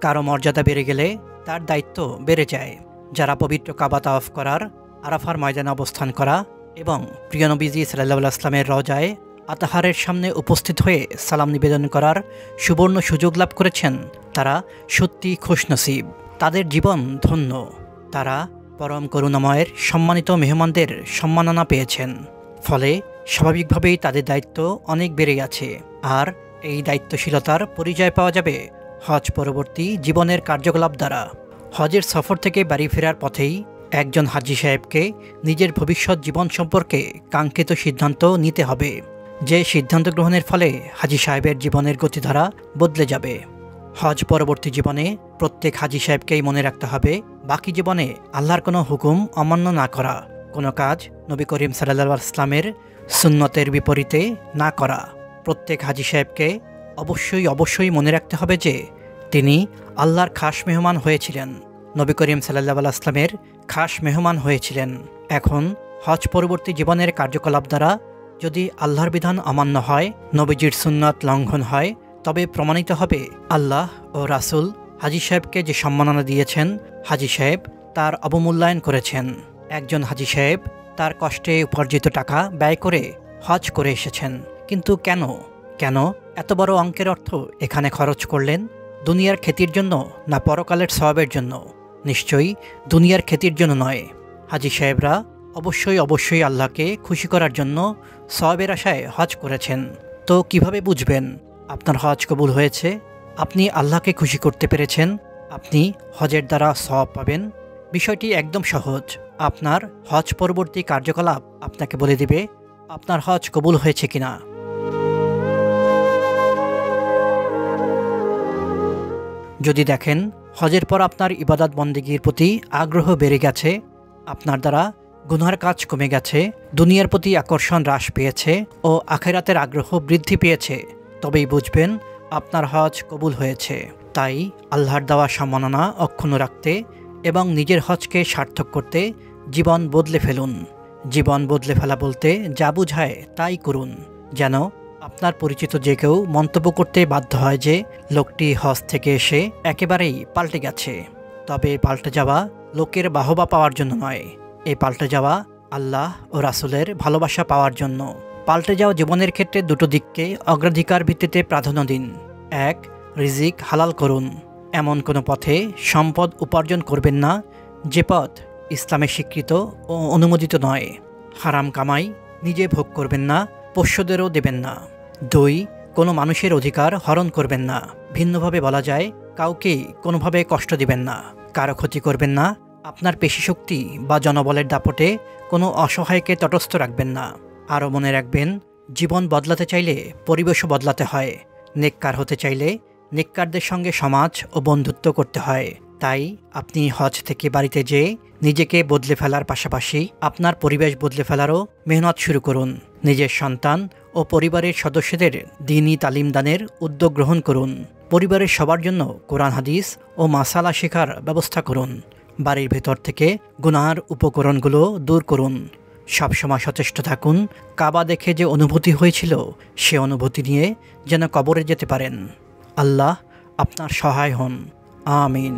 কারো মর্যাদা বেড়ে গেলে তার দায়িত্ব বেড়ে যায়। যারা পবিত্র কাবা তাওয়াফ করার, আরাফার ময়দানে অবস্থান করা এবং প্রিয় নবীজি সাল্লাল্লাহু আলাইহি ওয়াসাল্লামের রওজায়ে আতাহারের সামনে উপস্থিত হয়ে সালাম নিবেদন করার সুবর্ণ সুযোগ লাভ করেছেন, তারা সত্যি খুশনসিব। তাদের জীবন ধন্য। তারা পরম করুণাময়ের সম্মানিত মেহমানদের সম্মাননা পেয়েছেন। ফলে স্বাভাবিকভাবেই তাদের দায়িত্ব অনেক বেড়ে গেছে। আর এই দায়িত্বশীলতার পরিচয় পাওয়া যাবে হজ পরবর্তী জীবনের কার্যকলাপ দ্বারা। হজের সফর থেকে বাড়ি ফেরার পথেই একজন হাজী সাহেবকে নিজের ভবিষ্যৎ জীবন সম্পর্কে কাঙ্ক্ষিত সিদ্ধান্ত নিতে হবে, যে সিদ্ধান্ত গ্রহণের ফলে হাজী সাহেবের জীবনের গতিধারা বদলে যাবে। হজ পরবর্তী জীবনে প্রত্যেক হাজী সাহেবকেই মনে রাখতে হবে বাকি জীবনে আল্লাহর কোনো হুকুম অমান্য না করা, কোনো কাজ নবী করিম সাল্লাল্লাহু আলাইহি ওয়াসাল্লামের সুন্নতের বিপরীতে না করা। প্রত্যেক হাজী সাহেবকে অবশ্যই মনে রাখতে হবে যে তিনি আল্লাহর খাস মেহমান হয়েছিলেন, নবী করিম সাল্লাল্লাহু আলাইহি ওয়াসাল্লামের খাস মেহমান হয়েছিলেন। এখন হজ পরবর্তী জীবনের কার্যকলাপ দ্বারা যদি আল্লাহর বিধান অমান্য হয়, নবীজির সুন্নাত লঙ্ঘন হয়, তবে প্রমাণিত হবে আল্লাহ ও রাসূল হাজী সাহেবকে যে সম্মাননা দিয়েছেন, হাজী সাহেব তার অবমূল্যায়ন করেছেন। একজন হাজী সাহেব তার কষ্টে উপার্জিত টাকা ব্যয় করে হজ করে এসেছেন, কিন্তু কেন এত বড় অঙ্কের অর্থ এখানে খরচ করলেন? দুনিয়ার খ্যাতির জন্য না পরকালের সওয়াবের জন্য? নিশ্চয়ই দুনিয়ার খ্যাতির জন্য নয়। হাজী সাহেবরা অবশ্যই আল্লাহকে খুশি করার জন্য সওয়াবের আশায় হজ করেছেন। তো কিভাবে বুঝবেন আপনার হজ কবুল হয়েছে? আপনি আল্লাহকে খুশি করতে পেরেছেন, আপনি হজের দ্বারা সওয়াব পাবেন। বিষয়টি একদম সহজ। আপনার হজ পরবর্তী কার্যকলাপ আপনাকে বলে দিবে আপনার হজ কবুল হয়েছে কিনা। যদি দেখেন হজের পর আপনার ইবাদত বন্দেগীর প্রতি আগ্রহ বেড়ে গেছে, আপনার দ্বারা গুনার কাজ কমে গেছে, দুনিয়ার প্রতি আকর্ষণ হ্রাস পেয়েছে ও আখিরাতের আগ্রহ বৃদ্ধি পেয়েছে, তবেই বুঝবেন আপনার হজ কবুল হয়েছে। তাই আল্লাহর দেওয়া সম্মাননা অক্ষুণ্ণ রাখতে এবং নিজের হজকে সার্থক করতে জীবন বদলে ফেলুন। জীবন বদলে ফেলা বলতে যা বোঝায় তাই করুন, যেন আপনার পরিচিত যে কেউ মন্তব্য করতে বাধ্য হয় যে লোকটি হজ থেকে এসে একেবারেই পাল্টে গেছে। তবে পাল্টে যাওয়া লোকের বাহবা পাওয়ার জন্য নয়, এই পাল্টে যাওয়া আল্লাহ ও রাসূলের ভালোবাসা পাওয়ার জন্য। পাল্টে যাওয়া জীবনের ক্ষেত্রে দুটো দিককে অগ্রাধিকার ভিত্তিতে প্রাধান্য দিন। এক, রিজিক হালাল করুন। এমন কোনো পথে সম্পদ উপার্জন করবেন না যে পথ ইসলামে স্বীকৃত ও অনুমোদিত নয়। হারাম কামাই নিজে ভোগ করবেন না, পোষ্যদেরও দেবেন না। 2, কোনো মানুষের অধিকার হরণ করবেন না। ভিন্নভাবে বলা যায়, কাউকেই কোনোভাবে কষ্ট দিবেন না, কারো ক্ষতি করবেন না। আপনার পেশিশক্তি বা জনবলের দাপটে কোনো অসহায়কে তটস্থ রাখবেন না। আরও মনে রাখবেন, জীবন বদলাতে চাইলে পরিবেশও বদলাতে হয়। নেককার হতে চাইলে নেককারদের সঙ্গে সমাজ ও বন্ধুত্ব করতে হয়। তাই আপনি হজ থেকে বাড়িতে যেয়ে নিজেকে বদলে ফেলার পাশাপাশি আপনার পরিবেশ বদলে ফেলারও মেহনত শুরু করুন। নিজের সন্তান ও পরিবারের সদস্যদের দ্বীনি তালিম দানের উদ্যোগ গ্রহণ করুন। পরিবারের সবার জন্য কোরআন হাদিস ও মাসালা শেখার ব্যবস্থা করুন। বাড়ির ভেতর থেকে গুনার উপকরণগুলো দূর করুন। সবসময় সচেষ্ট থাকুন, কাবা দেখে যে অনুভূতি হয়েছিল সে অনুভূতি নিয়ে যেন কবরে যেতে পারেন। আল্লাহ আপনার সহায় হন। আমিন।